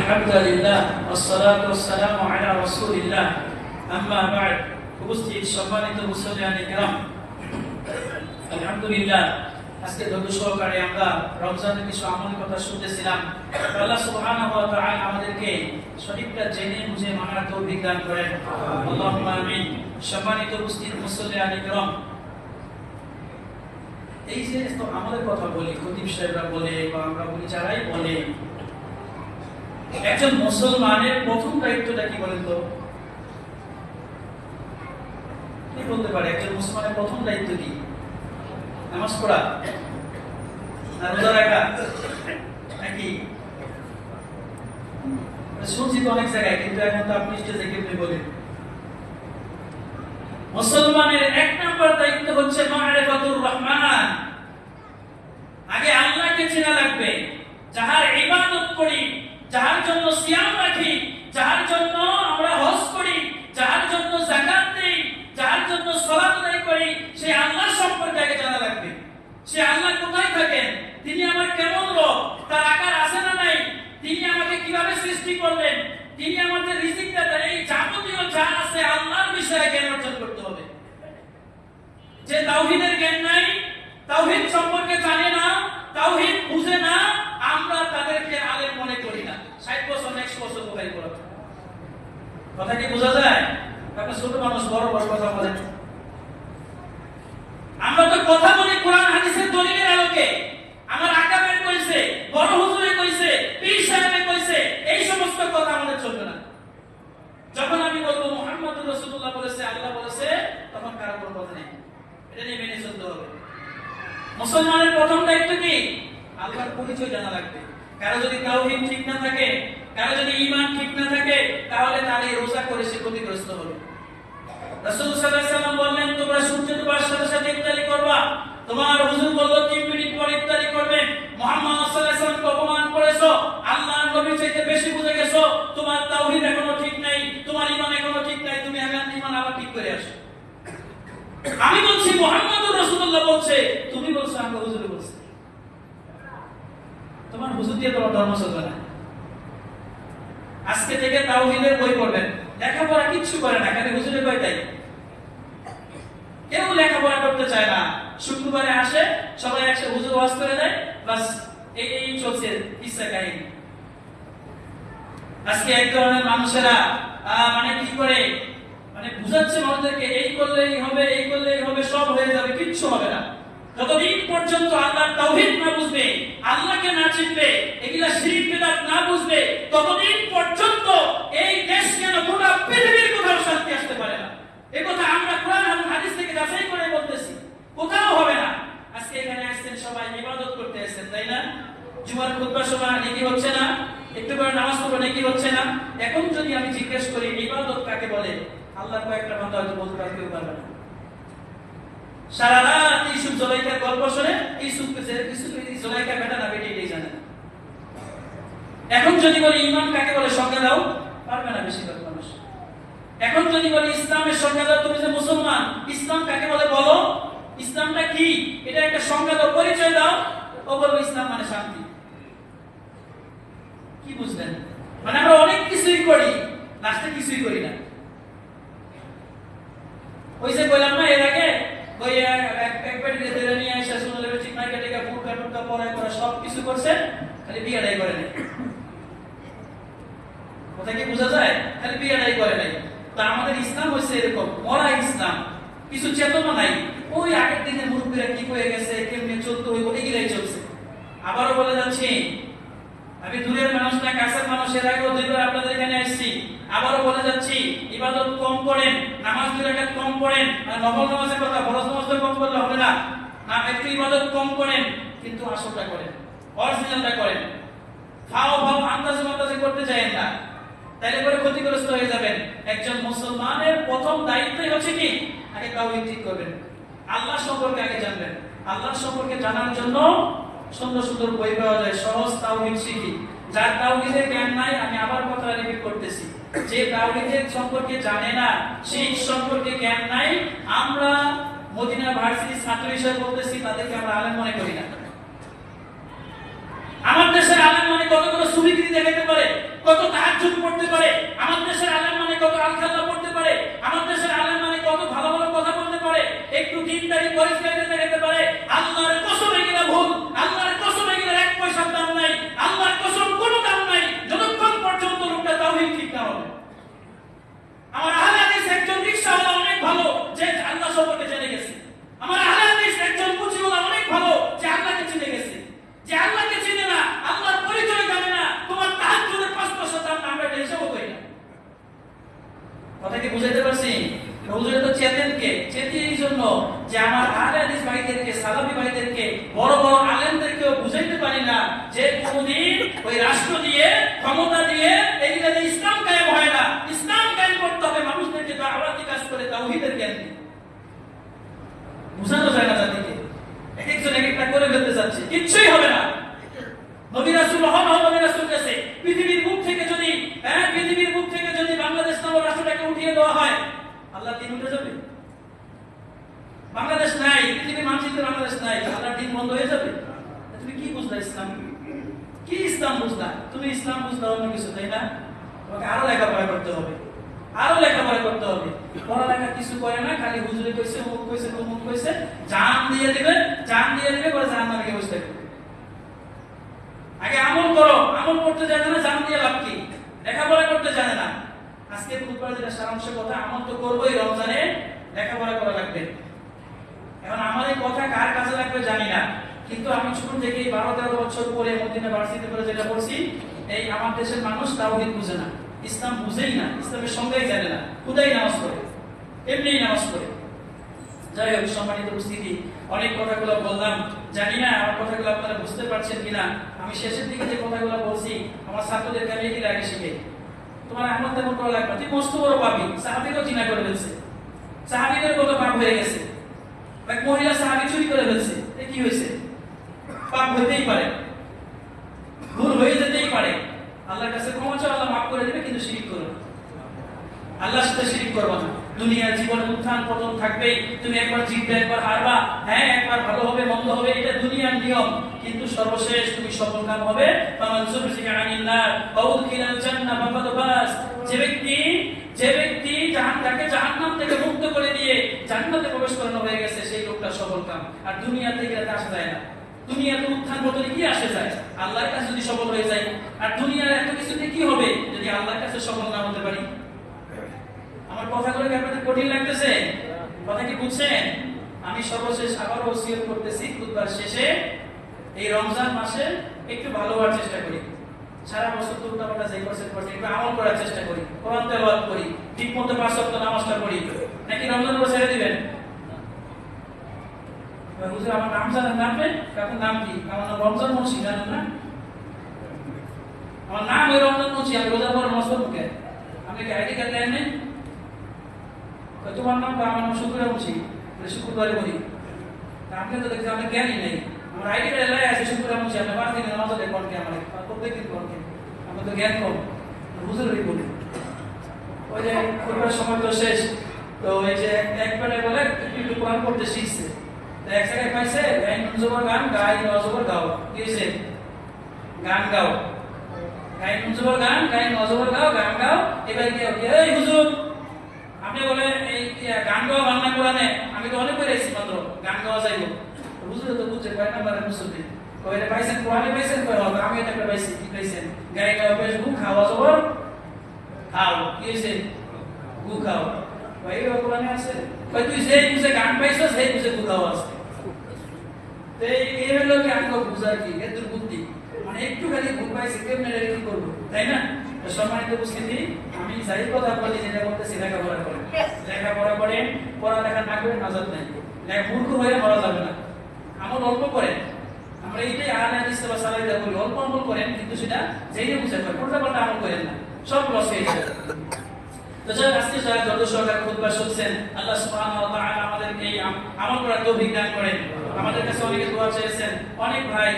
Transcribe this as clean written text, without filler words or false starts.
আলহামদুলিল্লাহ والصلاه والسلام على رسول الله اما بعد উপস্থিত সম্মানিত মুসলিয়ানে کرام আলহামদুলিল্লাহ আজকে ধৈর্য সহকারে আমরা রমজানের কিছু আমলের কথা শুনতেছিলাম। আল্লাহ সুবহানাহু ওয়া তাআলা আমাদেরকে সঠিকটা জেনে বুঝে মানার তৌফিক দান করেন, আল্লাহুম্মা আমিন। সম্মানিত উপস্থিত মুসলিয়ানে کرام, এই যে তো আমাদের কথা বলি, খতিব সাহেবরা বলে বা আমরা বলি, যারাই বলে, একজন মুসলমানের প্রথম দায়িত্বটা কি বলেন তো? কি বলতে পারে একজন মুসলমানের প্রথম দায়িত্ব কি? নামাজ পড়া না রোজা রাখা নাকি? শুনছি তো অনেক জায়গায়, কিন্তু এখন তো আপনি স্টেজে কেমনি বলেন। মুসলমানের এক নম্বর দায়িত্ব হচ্ছে মারিফাতুর রহমান। আগে আল্লাহকে চেনা লাগবে। যাহার ইবাদত করি, যাহার জন্য সিয়াম রাখি, যাহার জন্য আমরা হজ করি, যাহার জন্য যাকাত দেই, যাহার জন্য সালাত আদায় করি, সেই আল্লাহ সম্পর্কে আগে জানা লাগবে। সে আল্লাহ কোথায় থাকেন, তিনি আমার কেমন লোক, তার আকার আছে না নাই, তিনি আমাকে কিভাবে সৃষ্টি করলেন, তিনি আমাদের রিজিকটা দেন, এই যাবতীয় যা আছে আল্লাহর বিষয়ে জ্ঞান অর্জন করতে হবে। যে তাওহীদের জ্ঞান নাই, তাওহীদ সম্পর্কে জানে না, তাওহীদ বুঝে না, আমরা তাদেরকে আলেম মনে করি না। 60 বছর 100 বছর বোখারি পড়া কথা কি বোঝা যায়? আপনি ছোট মানুষ বড় বড় কথা বলেন। আমরা তো কথা বলি কোরআন হাদিসের দলিলের আলোকে। আমার আকাবের কইছে, বড় হুজুরে কইছে, পীর সাহেবে কইছে, এই সমস্ত কথা আমাদের চলবে না। যখন আমি বলবো মুহাম্মদুর রাসূলুল্লাহ বলেছে, আল্লাহ বলেছে, তখন কারো কোনো কথা নেই, এটা নিয়ে মেনে চলতে হবে। মুসলমানের প্রথম দায়িত্ব কি? আল্লাহর পরিচয় জানা লাগবে। কারো যদি তাওহীদ ঠিক না থাকে, কারো যদি ঈমান ঠিক না থাকে, তাহলে তার এই রোজা করে সে ক্ষতিগ্রস্ত হবে। রাসূল সাল্লাল্লাহু আলাইহি ওয়াসাল্লাম বললেন, তোমরা সূর্য ডোবার সাথে সাথে ইফতারি করবা। তোমার হুজুর বলল 3 মিনিট পরে ইফতারি করবে। মুহাম্মদ সাল্লাল্লাহু আলাইহি ওয়াসাল্লামকে অপমান করেছো, আল্লাহর নবীর চাইতে বেশি বুঝে গেছো, তোমার তাওহীদ এখনো ঠিক নাই, তোমার ঈমান এখনো ঠিক নাই, তুমি আমার ঈমান আবার ঠিক করে আসো। আমি বলছি মুহাম্মদুর রাসূলুল্লাহ বলছে, তুমি বলছো আমরা হুজুরে বলছি। তোমার হুজুর দিয়ে তোমার ধর্ম চলবে না। আজকে থেকে তাওহীদের বই পড়বেন। লেখাপড়া কিচ্ছু করে না, খালি হুজুরে কয় তাই। কেউ লেখাপড়া করতে চায় না। শুক্রবারে আসে, সবাই একসাথে হুজুর ওয়াজ করে দেয়, বাস এই চলছে কিসসা কাহিনী। আজকে এক ধরনের মানুষেরা মানে কি করে, মানে বুঝাচ্ছে মানুষদেরকে, এই করলেই হবে, এই করলেই হবে, সব হয়ে যাবে, কিচ্ছু হবে না। যতদিন পর্যন্ত আল্লাহর তাওহীদ না বুঝবে, আল্লাহকে না চিনবে, এগুলা শিরক বিদআত না বুঝবে, ততদিন পর্যন্ত এই দেশ কেন গোটা পৃথিবীর কোথাও শান্তি আসতে পারে না। এই কথা আমরা কোরআন এবং হাদিস থেকে যাচাই করে বলতেছি, কোথাও হবে না। আজকে এখানে আসছেন সবাই ইবাদত করতে আসছেন, তাই না? জুমার খুতবার সময় নেকি হচ্ছে না? একটু করে নামাজ পড়লে নেকি হচ্ছে না? এখন যদি আমি জিজ্ঞেস করি ইবাদত কাকে বলে, আল্লাহর কয়েকটা বান্দা হয়তো বলতে কেউ পারবে না। সারা রাত ইউসুফ জুলাইখার গল্প শুনে ইউসুফ জুলাইখা বেটা না বেটি এটাই জানে। এখন যদি বলি ঈমান কাকে বলে সংজ্ঞা দাও, পারবে না বেশিরভাগ মানুষ। এখন যদি বলি ইসলামের সংজ্ঞা দাও, তুমি যে মুসলমান, ইসলাম কাকে বলে বলো, ইসলামটা কি, এটা একটা সংজ্ঞা দাও, পরিচয় দাও, ও বলবে ইসলাম মানে শান্তি। কি বুঝলেন? মানে আমরা অনেক কিছুই করি, লাস্টে কিছুই করি না। ওই যে বললাম না এর আগে, ওই এক পেটে ধরে নিয়ে এসে শুনলে ঠিক নাই কেটে ফুটকা টুটকা পড়ায় করে সব কিছু করছে, খালি বিয়েটাই করে নাই। কথা কি বোঝা যায়? খালি বিয়েটাই করে নাই। তা আমাদের ইসলাম হচ্ছে এরকম মরা ইসলাম, কিছু চেতনা নাই। ওই আগের দিনের মুরব্বীরা কি হয়ে গেছে, কেমনে চলতে হইব, এগুলাই চলছে। আবারও বলে যাচ্ছি, আমি দূরের মানুষ না, কাছের মানুষের আগেও 2 বার আপনাদের এখানে আসছি, আবারও বলে যাচ্ছি, ইবাদত কম করেন, নামাজ 2 রাকাত কম পড়েন, আর নফল নামাজের কথা ফরজ নামাজটা কম করলে হবে না, না একটু ইবাদত কম করেন, কিন্তু আসলটা করেন, অরিজিনালটা করেন। ফাও আন্দাজে করতে চাইেন না, তাইলে পরে ক্ষতিগ্রস্ত হয়ে যাবেন। একজন মুসলমানের প্রথম দায়িত্বই হচ্ছে কি, আগে তাওহীদ ঠিক করবেন, আল্লাহ সম্পর্কে আগে জানবেন। আল্লাহ সম্পর্কে জানার জন্য সুন্দর সুন্দর বই পাওয়া যায়, সহজ তাওহীদ শিখি। যার তাওহীদের জ্ঞান নাই, আমি আবার কথা রিপিট করতেছি, যে তাওহীদের সম্পর্কে জানে না, সেই সম্পর্কে জ্ঞান নাই, আমরা মদিনা ভার্সিটির ছাত্র হিসেবে বলতেছি, তাদেরকে আমরা আলেম মনে করি না। আমার দেশের আলেম মানে কতগুলো সুবিকৃতি দেখাতে পারে, কত তাহাজ্জুদ পড়তে পারে, আমার দেশের আলেম মানে কত আল-খাল্লা পড়তে পারে, আমার দেশের আলেম মানে কত ভালো ভালো কথা বলতে পারে, একটু দিনদারি পরিষ্কার দেখাতে পারে। আল্লাহর কসম এগুলা ভুল, আল্লাহর কসম এগুলার এক পয়সার দাম নাই, আল্লাহর কসম কোনো দাম নাই যতক্ষণ পর্যন্ত লোকটা তাওহীদ ঠিক না হবে। আমার আহলে হাদিস একজন রিকশাওয়ালা অনেক ভালো যে আল্লাহ সম্পর্কে জেনে গেছে, আমার আহলে হাদিস একজন মুজিওয়ালা অনেক ভালো যে আল্লাহকে চিনে গেছে। যে আল্লাহকে চিনে না, আল্লাহর পরিচয় জানে না, তোমার তাহাজ্জুদের 5 দাম না, আমরা এটা হিসাবও করি না। কথা কি বুঝাইতে পারছি? হুজুরে তো চেতে এই জন্য যে আমার আহলে হাদিস ভাইদেরকে, সালাফি ভাইদেরকে, বড় বড় আলেমদেরকেও বুঝাইতে পারি না যে কোনদিন ওই রাষ্ট্র দিয়ে, ক্ষমতা দিয়ে এগুলা দিয়ে ইসলাম কায়েম হয় না। ইসলাম কায়েম করতে হবে মানুষদেরকে দাওয়াতি কাজ করে তাওহীদের জ্ঞান দিয়ে। বুঝানো যায় না জাতিকে, এক একজন এক একটা করে ফেলতে চাচ্ছে, কিচ্ছুই হবে না। নবী রাসূল নবী রাসূল কাছে পৃথিবীর মুখ থেকে যদি বাংলাদেশ নামক রাষ্ট্রটাকে উঠিয়ে দেওয়া হয়, আল্লাহ দিন উঠে যাবে? বাংলাদেশ নাই, পৃথিবীর মানচিত্রে বাংলাদেশ নাই, আল্লাহর দিন বন্ধ হয়ে যাবে? তুমি কি বুঝলা ইসলাম? কি ইসলাম বুঝলা? তুমি ইসলাম বুঝলা অন্য কিছু, তাই না? তোমাকে আরো লেখাপড়া করতে হবে, আরো লেখাপড়া করতে হবে। পড়ালেখা কিছু করে না, খালি হুজুরে কইছে, মুখ কইছে, মুখ কইছে, জান দিয়ে দিবে পরে জাহান্নামে গিয়ে বসে থাকবে। আগে আমল করো, আমল করতে জানে না, জান দিয়ে লাভ কি? লেখাপড়া করতে জানে না। আজকে খুতবার যেটা সারাংশ কথা, আমল তো করবোই, রমজানে লেখাপড়া করা লাগবে। এখন আমার এই কথা কার কাছে লাগবে জানি না, কিন্তু আমি ছোট থেকে 12-13 বছর পরে মদিনা ভার্সিটি করে যেটা পড়ছি, এই আমার দেশের মানুষ তাওহীদ বুঝে না, ইসলাম বুঝেই না, ইসলামের সংজ্ঞাই জানে না, খুদাই নামাজ পড়ে, এমনিই নামাজ পড়ে। যাই হোক, সম্মানিত উপস্থিতি, অনেক কথাগুলো বললাম, জানি না আমার কথাগুলো আপনারা বুঝতে পারছেন কিনা। আমি শেষের দিকে যে কথাগুলো বলছি, আমার ছাত্রদেরকে আমি এগুলো আগে শিখে, তোমার আমার তেমন করা লাগবে, তুই মস্ত বড় পাবি। সাহাবীরাও জিনা করে ফেলছে, সাহাবীদের কত পাপ হয়ে গেছে। এক মহিলা সাহাবী চুরি করে ফেলছে, এ কি হয়েছে? পাপ হইতেই পারে, ভুল হয়ে যেতেই পারে। আল্লাহর কাছে ক্ষমা চাও, আল্লাহ মাফ করে দিবে, কিন্তু শিরক করো না, আল্লাহর সাথে শিরক করবে না। দুনিয়ার জীবনে উত্থান পতন থাকবেই, তুমি একবার জিতবে, একবার হারবা, হ্যাঁ একবার ভালো হবে, মন্দ হবে, এটা দুনিয়ার নিয়ম, কিন্তু সর্বশেষ তুমি সফলকাম হবে। ফামান যুরজিয়া আনিন নার ওয়া উদখিলাল জান্নাহ ফাকাদ ফাজ। যে ব্যক্তি জাহান্নাম থেকে মুক্ত করে দিয়ে জান্নাতে প্রবেশ করানো হয়ে গেছে, সেই লোকটা সফলকাম। আর দুনিয়া থেকে এটা আসা যায় না, দুনিয়াতে উত্থান পতনে কি আসে যায়? আল্লাহর কাছে যদি সফল হয়ে যায়। আর দুনিয়ার এত কিছুতে কি হবে যদি আল্লাহর কাছে সফল না হতে পারি? আমার কথাগুলো কি আপনাদের কঠিন লাগতেছে? কথা কি বুঝছেন? আমি সর্বশেষ আবার ওসিয়ত করতেছি, খুতবার শেষে এই রমজান মাসে একটু ভালো হওয়ার চেষ্টা করি। সারা বছর তো উল্টাপাল্টা যাই করছে একটু আমল করার চেষ্টা করি, কোরআন তেলাওয়াত করি, ঠিকমতো 5 ওয়াক্ত নামাজটা পড়ি। নাকি রমজান মাসে ছেড়ে দিবেন? হুজুর আমার নাম জানেন না আপনি? আপনার নাম কি? আমার নাম রমজান মুন্সি, জানেন না? আমার নাম ওই রমজান মুন্সি, আমি রোজা পড়া নামাজ পড়ব কে? আপনি কি আইডি কার্ড দেন নাই? তোমার নাম? আমার নাম শুক্রিয়া মুন্সি, শুক্রবারে বলি। আপনি তো দেখছি আপনি জ্ঞানই নেই। আমার আইডি কার্ডে লাই আছে শুক্রিয়া মুন্সি, আপনি 5 দিন নামাজ পড়ে কোন কে? আমার প্রত্যেকদিন কোন কে? আমি তো জ্ঞান কম, হুজুরই বলি। ওই যে খুতবার সময় তো শেষ, তো এই যে একবারে বলে একটু কোরআন পড়তে শিখছে, এক জায়গায় পাইছে গাই নুনজবর গান, গাই নজবর গাও, কি হয়েছে? গান গাও, গাই নুনজবর গান, গাই নজবর গাও, গান গাও। এবার কি এই হুজুর আপনি বলে এই গান গাওয়া বাংলা কোরআনে? আমি তো অনেক পড়েছি, মাত্র গান গাওয়া যাইব। হুজুর তো বুঝছে কয় নাম্বারে মুসল্লি কয়টা পাইছেন? কোরআনে পাইছেন? কয় হবে, আমি এটা একটা পাইছি। কি পাইছেন? গাই গাওয়া পাইছে, গু খাওয়া জবর খাও, কি হয়েছে? গু খাও। ভাই কোরআনে আছে? কয় তুই যেই বুঝে গান পাইছো সেই বুঝে গু খাওয়া আছে। এই হলো কি আঙ্গ বুঝার কি এর দুর্বুদ্ধি, মানে একটু খালি ভুল পাইছে, কেমনে কি করবো, তাই না? সম্মানিত উপস্থিতি, আমি যাই কথা বলি যেটা বলতেছি, লেখাপড়া করেন, লেখাপড়া করেন, পড়ালেখা না করে নাজাত নাই। মূর্খ হয়ে মরা যাবে না। আমল অল্প করেন, আমরা এইটাই আহলে হাদিস বা সালাফিরা বলি, অল্প আমল করেন, কিন্তু সেটা যেইটা বুঝে করেন, উল্টাপাল্টা আমল করেন না, সব লস হয়ে যাবে। তো যারা আজকে যারা যত সরকার খুতবা শুনছেন, আল্লাহ সুবহানাহু ওয়া তাআলা আমাদেরকে এই আমল করার তৌফিক দান করেন। আমাদের কাছে অনেকে দোয়া চেয়েছেন, অনেক ভাই